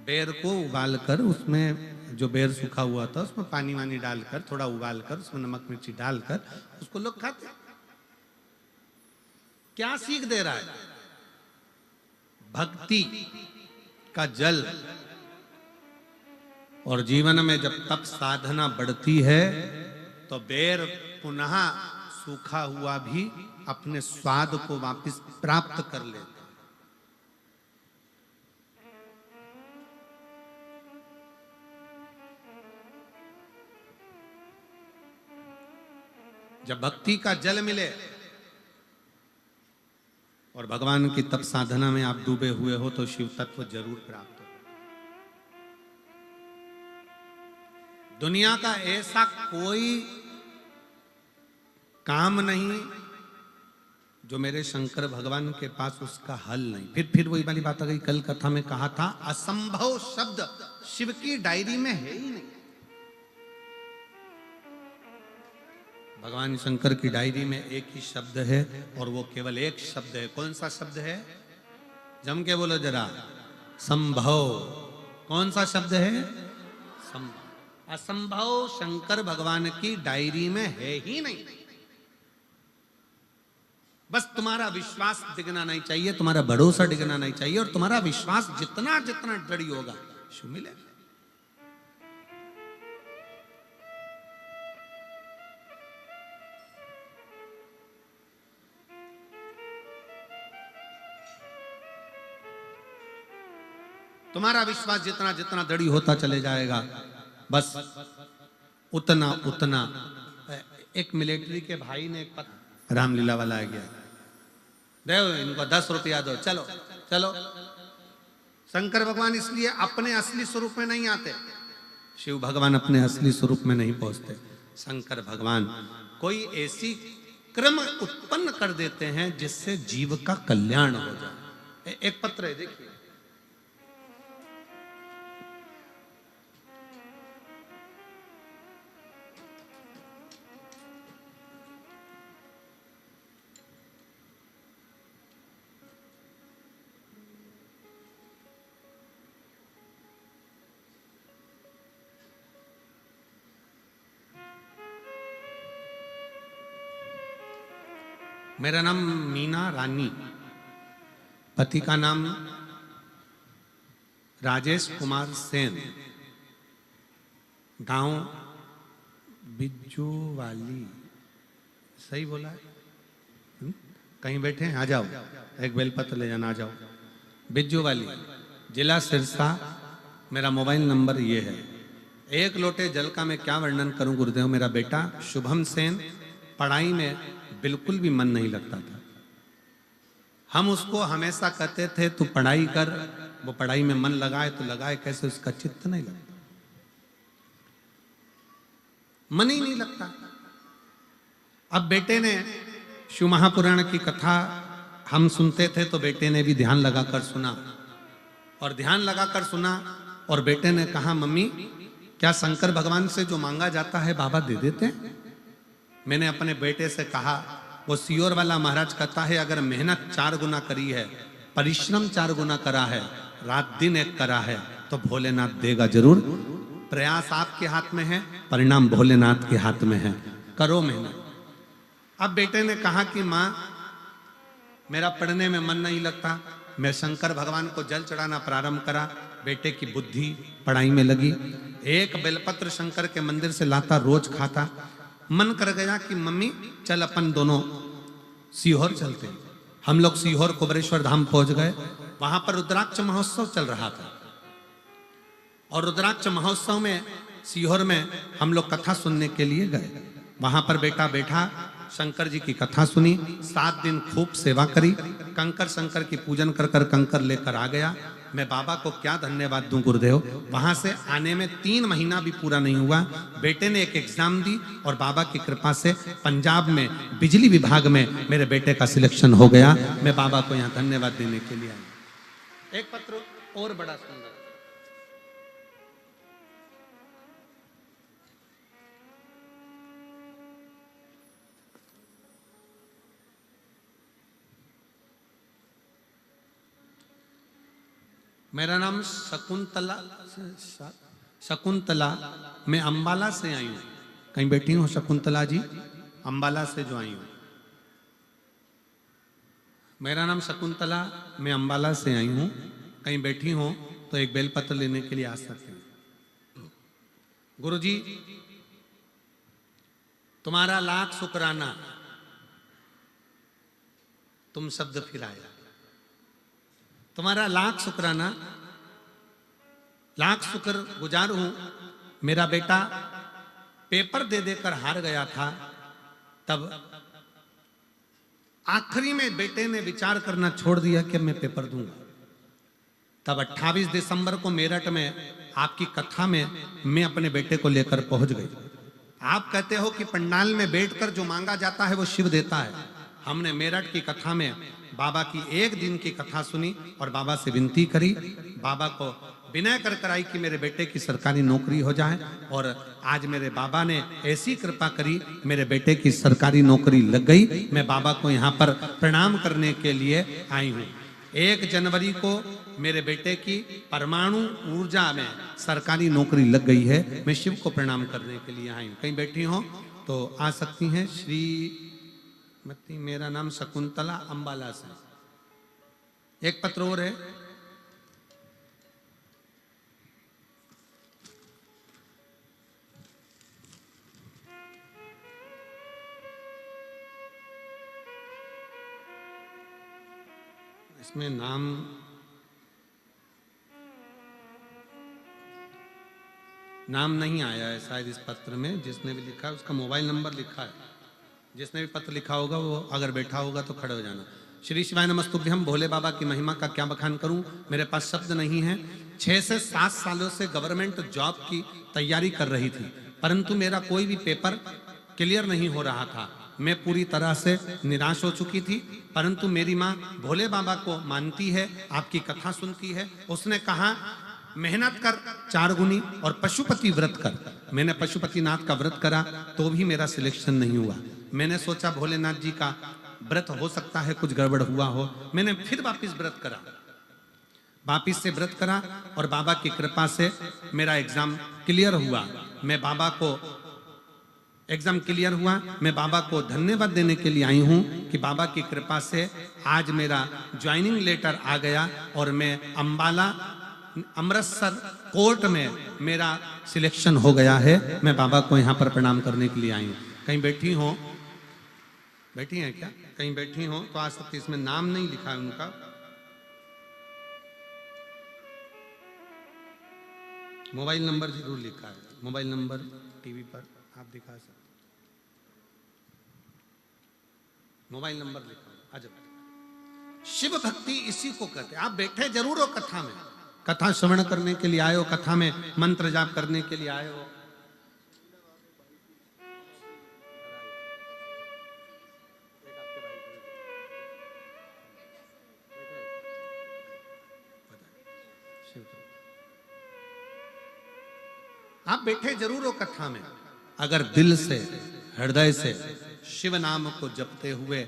बेर को उबाल कर उसमें जो बेर सूखा हुआ था उसमें पानी वानी डालकर थोड़ा उबाल कर उसमें नमक मिर्ची डालकर उसको लोग खाते हैं। क्या सीख दे रहा है? भक्ति का जल। और जीवन में जब तप साधना बढ़ती है तो बेर पुनः सूखा हुआ भी अपने स्वाद को वापस प्राप्त कर लेता है। जब भक्ति का जल मिले और भगवान की तप साधना में आप डूबे हुए हो तो शिव तत्व जरूर प्राप्त हो। दुनिया का ऐसा कोई काम नहीं जो मेरे शंकर भगवान के पास उसका हल नहीं। फिर वही वाली बात आ गई, कल कथा में कहा था असंभव शब्द शिव की डायरी में है ही नहीं। भगवान शंकर की डायरी में एक ही शब्द है और वो केवल एक शब्द है। कौन सा शब्द है? जम के बोलो जरा, संभव। कौन सा शब्द है? संभव। असंभव शंकर भगवान की डायरी में है ही नहीं। बस तुम्हारा विश्वास डिगना नहीं चाहिए, तुम्हारा भरोसा डिगना नहीं चाहिए, और तुम्हारा विश्वास जितना जितना दृढ़ होगा शिव मिलेगा। तुम्हारा विश्वास जितना जितना दृढ़ होता चले जाएगा, बस उतना उतना। एक मिलिट्री के भाई ने एक रामलीला वाला आ गया, देव इनको 10 रुपया दो, चलो चलो। शंकर भगवान इसलिए अपने असली स्वरूप में नहीं आते, शिव भगवान अपने असली स्वरूप में नहीं पहुंचते। शंकर भगवान कोई ऐसी क्रम उत्पन्न कर देते हैं जिससे जीव का कल्याण हो जाए। एक पत्र है, देखिए। मेरा नाम मीना रानी, पति का नाम राजेश कुमार सेन, गांव बिज्जूवाली। सही बोला है? कहीं बैठे हैं? आ जाओ, एक बेलपत्र ले जाना, आ जाओ। बिज्जूवाली, जिला सिरसा। मेरा मोबाइल नंबर ये है। एक लोटे जल का मैं क्या वर्णन करूं गुरुदेव। मेरा बेटा शुभम सेन पढ़ाई में बिल्कुल भी मन नहीं लगता था। हम उसको हमेशा कहते थे तू पढ़ाई कर, वो पढ़ाई में मन लगाए तो लगाए कैसे, उसका चित्त नहीं लगता, मन ही नहीं लगता। अब बेटे ने शिव महापुराण की कथा हम सुनते थे तो बेटे ने भी ध्यान लगाकर सुना, और ध्यान लगाकर सुना, और बेटे ने कहा मम्मी क्या शंकर भगवान से जो मांगा जाता है बाबा दे देते हैं? मैंने अपने बेटे से कहा, वो सियोर वाला महाराज कहता है अगर मेहनत 4 गुना करी है, परिश्रम 4 गुना करा है, रात दिन एक करा है, तो भोलेनाथ देगा जरूर। प्रयास आपके हाथ में है, परिणाम भोलेनाथ के हाथ में है। करो मेहनत। अब बेटे ने कहा कि माँ मेरा पढ़ने में मन नहीं लगता। मैं शंकर भगवान को जल चढ़ाना प्रारंभ करा। बेटे की बुद्धि पढ़ाई में लगी। एक बेलपत्र शंकर के मंदिर से लाता, रोज खाता। मन कर गया कि मम्मी चल अपन दोनों सीहोर चलते। हम लोग सीहोर कुबरेश्वर धाम पहुंच गए। वहां पर रुद्राक्ष महोत्सव चल रहा था और रुद्राक्ष महोत्सव में सीहोर में हम लोग कथा सुनने के लिए गए। वहां पर बेटा बैठा, शंकर जी की कथा सुनी। 7 दिन खूब सेवा करी। कंकर शंकर की पूजन कर कर कंकर लेकर आ गया। मैं बाबा को क्या धन्यवाद दूं गुरुदेव। वहां से आने में 3 महीना भी पूरा नहीं हुआ, बेटे ने एक एग्जाम दी और बाबा की कृपा से पंजाब में बिजली विभाग में मेरे बेटे का सिलेक्शन हो गया। मैं बाबा को यहाँ धन्यवाद देने के लिए आया। एक पत्र और बड़ा सुंदर। मेरा नाम शकुंतला। मैं अंबाला से आई हूँ। कहीं बैठी हूँ शकुंतला जी, अंबाला से जो आई हूँ। मेरा नाम शकुंतला, मैं अंबाला से आई हूँ। कहीं बैठी हूँ तो एक बेलपत्र लेने के लिए आ सकते हैं। गुरुजी तुम्हारा लाख शुक्राना, तुम शब्द फिर आया। तुम्हारा लाख शुक्राना, लाख शुक्र गुजार हूं। मेरा बेटा पेपर दे देकर हार गया था, तब आखिरी में बेटे ने विचार करना छोड़ दिया कि मैं पेपर दूंगा। तब 28 दिसंबर को मेरठ में आपकी कथा में मैं अपने बेटे को लेकर पहुंच गई। आप कहते हो कि पंडाल में बैठकर जो मांगा जाता है वो शिव देता है। हमने मेरठ की कथा में बाबा की 1 दिन की कथा सुनी और बाबा से विनती करी। बाबा को विनय कर कराई कि मेरे बेटे की सरकारी नौकरी हो जाए। और आज मेरे बाबा ने ऐसी कृपा करी, मेरे बेटे की सरकारी नौकरी लग गई। मैं बाबा को यहाँ पर प्रणाम करने के लिए आई हूँ। 1 जनवरी को मेरे बेटे की परमाणु ऊर्जा में सरकारी नौकरी लग गई है। मैं शिव को प्रणाम करने के लिए आई हूँ। कहीं बैठी हो तो आ सकती हैं। श्रीमती, मेरा नाम शकुंतला, अंबाला से। एक पत्र और है। इसमें नाम नहीं आया है शायद इस पत्र में। जिसने भी लिखा है उसका मोबाइल नंबर लिखा है। जिसने भी पत्र लिखा होगा वो अगर बैठा होगा तो खड़े हो जाना। श्री शिवाय नमस्तुभ्यम। भोले बाबा की महिमा का क्या बखान करूं, मेरे पास शब्द नहीं है। 6 से 7 सालों से गवर्नमेंट जॉब की तैयारी कर रही थी, परंतु मेरा कोई भी पेपर क्लियर नहीं हो रहा था। मैं पूरी तरह से निराश हो चुकी थी, परंतु मेरी माँ भोले बाबा को मानती है, आपकी कथा सुनती है। उसने कहा मेहनत कर 4 गुनी और पशुपति व्रत कर। मैंने पशुपतिनाथ का व्रत करा तो भी मेरा सिलेक्शन नहीं हुआ। मैंने सोचा भोलेनाथ जी का व्रत हो सकता है कुछ गड़बड़ हुआ हो। मैंने फिर वापिस व्रत करा, वापिस से व्रत करा और बाबा की कृपा से मेरा एग्जाम क्लियर हुआ। मैं बाबा को एग्जाम क्लियर हुआ। मैं बाबा को धन्यवाद देने के लिए आई हूँ कि बाबा की कृपा से आज मेरा ज्वाइनिंग लेटर आ गया और मैं अंबाला अमृतसर कोर्ट में मेरा सिलेक्शन हो गया है। मैं बाबा को यहाँ पर प्रणाम करने के लिए आई हूँ। कहीं बैठी हो, बैठी हैं क्या? कहीं बैठी हो तो आ सकती। इसमें नाम नहीं लिखा है उनका। मोबाइल नंबर जरूर लिखा है। मोबाइल नंबर टीवी पर आप दिखा सकते। मोबाइल नंबर लिखा है। अजब शिव भक्ति इसी को कहते हैं। आप बैठे जरूर हो कथा में, कथा श्रवण करने के लिए आए हो, कथा में मंत्र जाप करने के लिए आए हो। आप बैठे जरूर हो कथा में, अगर दिल से हृदय से शिव नाम को जपते हुए,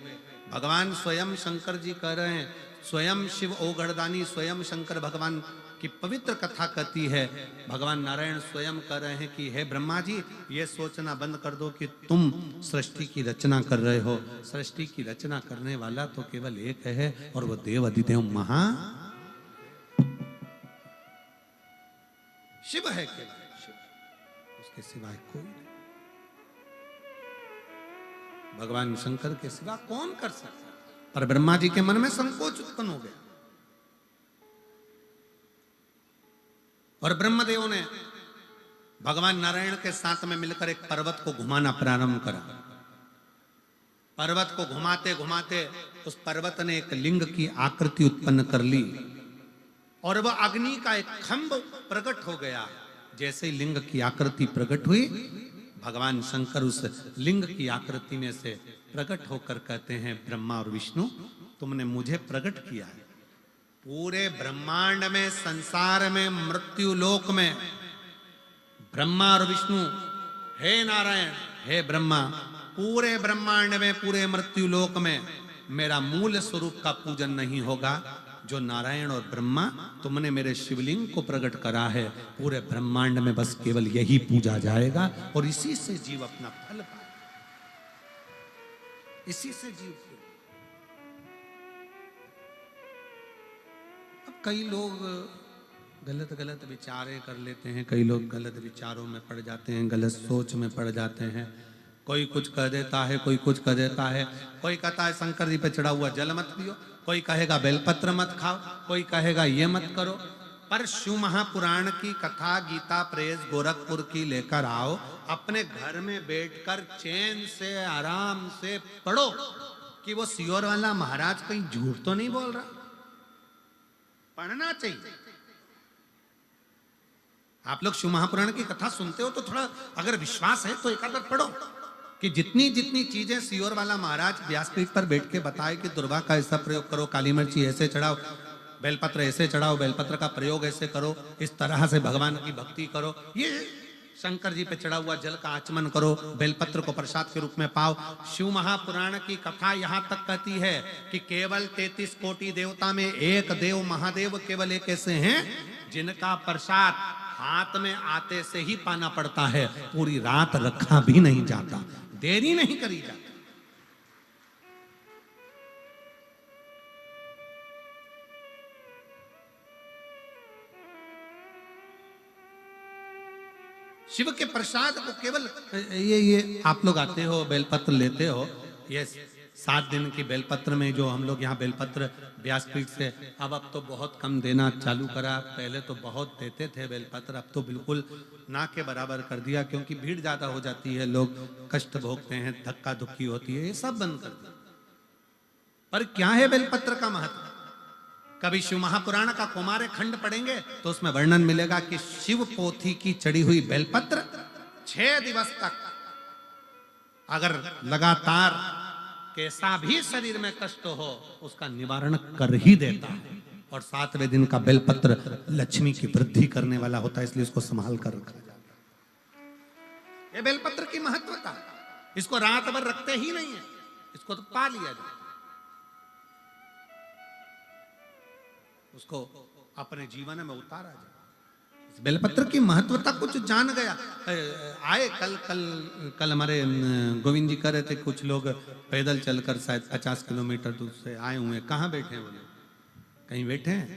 भगवान स्वयं शंकर जी कह रहे हैं, स्वयं शिव ओ गढ़दानी, स्वयं शंकर भगवान कि पवित्र कथा कहती है, भगवान नारायण स्वयं कह रहे हैं कि हे ब्रह्मा जी, ये सोचना बंद कर दो कि तुम सृष्टि की रचना कर रहे हो। सृष्टि की रचना करने वाला तो केवल एक है, और वो देव अधिदेव महा शिव है, केवल शिव, उसके सिवाय कोई नहीं। भगवान शंकर के सिवा कौन कर सकता? पर ब्रह्मा जी के मन में संकोच उत्पन्न हो गया, और ब्रह्मदेव ने भगवान नारायण के साथ में मिलकर एक पर्वत को घुमाना प्रारंभ करा। पर्वत को घुमाते घुमाते उस पर्वत ने एक लिंग की आकृति उत्पन्न कर ली, और वह अग्नि का एक खंभ प्रकट हो गया। जैसे ही लिंग की आकृति प्रकट हुई, भगवान शंकर उस लिंग की आकृति में से प्रकट होकर कहते हैं, ब्रह्मा और विष्णु, तुमने मुझे प्रकट किया है। पूरे ब्रह्मांड में, संसार में, मृत्यु लोक में ब्रह्मा और विष्णु, हे नारायण, हे ब्रह्मा, पूरे ब्रह्मांड में, पूरे मृत्यु लोक में मेरा मूल स्वरूप का पूजन नहीं होगा। जो नारायण और ब्रह्मा तुमने मेरे शिवलिंग को प्रकट करा है, पूरे ब्रह्मांड में बस केवल यही पूजा जाएगा, और इसी से जीव अपना फल पाए, इसी से जीव। अब कई लोग गलत गलत विचारे कर लेते हैं, कई लोग गलत विचारों में पड़ जाते हैं, गलत सोच में पड़ जाते हैं। कोई कुछ कह देता है, कोई कुछ कह देता है। कोई कहता है शंकर जी पे चढ़ा हुआ जल मत पियो, कोई कहेगा बेलपत्र मत खाओ, कोई कहेगा ये मत करो। पर शिव महापुराण की कथा, गीता प्रेस गोरखपुर की लेकर आओ, अपने घर में बैठकर चैन से आराम से पढ़ो कि वो सियोर वाला महाराज कहीं झूठ तो नहीं बोल रहा। पढ़ना चाहिए। आप लोग शिव महापुराण की कथा सुनते हो तो थोड़ा अगर विश्वास है तो एक आध पढ़ो कि जितनी जितनी चीजें सियोर वाला महाराज व्यासपीठ पर बैठ के बताए कि दुर्वा का ऐसा प्रयोग करो, काली मिर्ची ऐसे चढ़ाओ, बेलपत्र ऐसे चढ़ाओ, बेलपत्र का प्रयोग ऐसे करो, इस तरह से भगवान की भक्ति करो, ये शंकर जी पे चढ़ा हुआ जल का आचमन करो, बेलपत्र को प्रसाद के रूप में पाओ। शिव महापुराण की कथा यहां तक कहती है कि केवल 33 कोटि देवता में एक देव महादेव केवल एक ऐसे हैं जिनका प्रसाद हाथ में आते से ही पाना पड़ता है, पूरी रात रखा भी नहीं जाता, देरी नहीं करी जाती। शिव के प्रसाद को केवल ये आप लोग आते हो, बेलपत्र लेते हो, ये 7 दिन की बेलपत्र में जो हम लोग यहाँ बेलपत्र व्यासपीठ से अब तो बहुत कम देना चालू करा। पहले तो बहुत देते थे बेलपत्र, अब तो बिल्कुल ना के बराबर कर दिया, क्योंकि भीड़ ज्यादा हो जाती है, लोग कष्ट भोगते हैं, धक्का धुक्की होती है, ये सब बंद कर दिया। पर क्या है बेलपत्र का महत्व? कभी शिव महापुराण का कुमार खंड पढ़ेंगे तो उसमें वर्णन मिलेगा कि शिव पोथी की चढ़ी हुई बेलपत्र 6 दिवस तक अगर लगातार कैसा भी शरीर में कष्ट हो उसका निवारण कर ही देता है। और 7वें दिन का बेलपत्र लक्ष्मी की वृद्धि करने वाला होता है, इसलिए इसको संभाल कर रखा जाता है। ये बेलपत्र की महत्वता, इसको रात भर रखते ही नहीं है, इसको तो पा लिया जाता है, उसको अपने जीवन में उतारा जाए। बेलपत्र की महत्वता कुछ जान गया। आए कल हमारे गोविंद जी कह रहे थे कुछ लोग पैदल चलकर शायद 50 किलोमीटर दूर से आए हुए। कहाँ बैठे हैं वो लोग? कहीं बैठे हैं?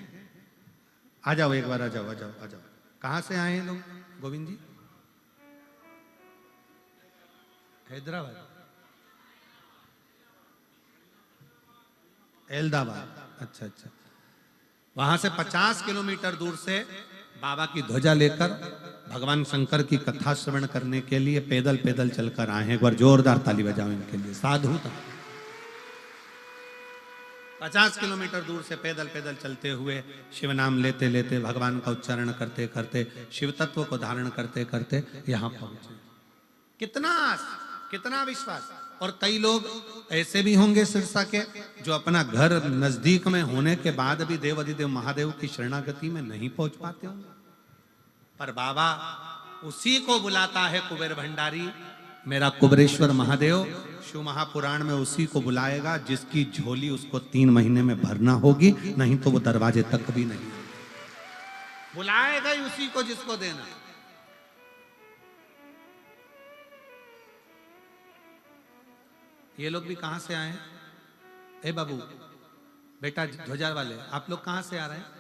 आ जाओ एक बार, आ जाओ आ जाओ आ जाओ। कहाँ से आए हैं लोग गोविंद जी? हैदराबाद, अहमदाबाद, अच्छा अच्छा। वहां से 50 किलोमीटर दूर से बाबा की ध्वजा लेकर भगवान शंकर की कथा श्रवण करने के लिए पैदल पैदल चलकर आए हैं। एक बार जोरदार ताली बजाओ इनके लिए, साधु था। 50 किलोमीटर दूर से पैदल पैदल चलते हुए शिव नाम लेते लेते भगवान का उच्चारण करते करते शिव तत्व को धारण करते करते यहाँ पहुंचे। कितना आस, कितना विश्वास। और कई लोग ऐसे भी होंगे सिरसा के जो अपना घर नजदीक में होने के बाद भी देव अधिदेव महादेव की शरणागति में नहीं पहुंच पाते होंगे। पर बाबा उसी को बुलाता है कुबेर भंडारी, मेरा कुबेरेश्वर महादेव शिव महापुराण में उसी को बुलाएगा जिसकी झोली उसको 3 महीने में भरना होगी, नहीं तो वो दरवाजे तक भी नहीं। बुलाएगा ही उसी को जिसको देना। ये लोग भी कहां से आए हैं? ए बाबू, बेटा ध्वजा वाले, आप लोग कहां से आ रहे हैं?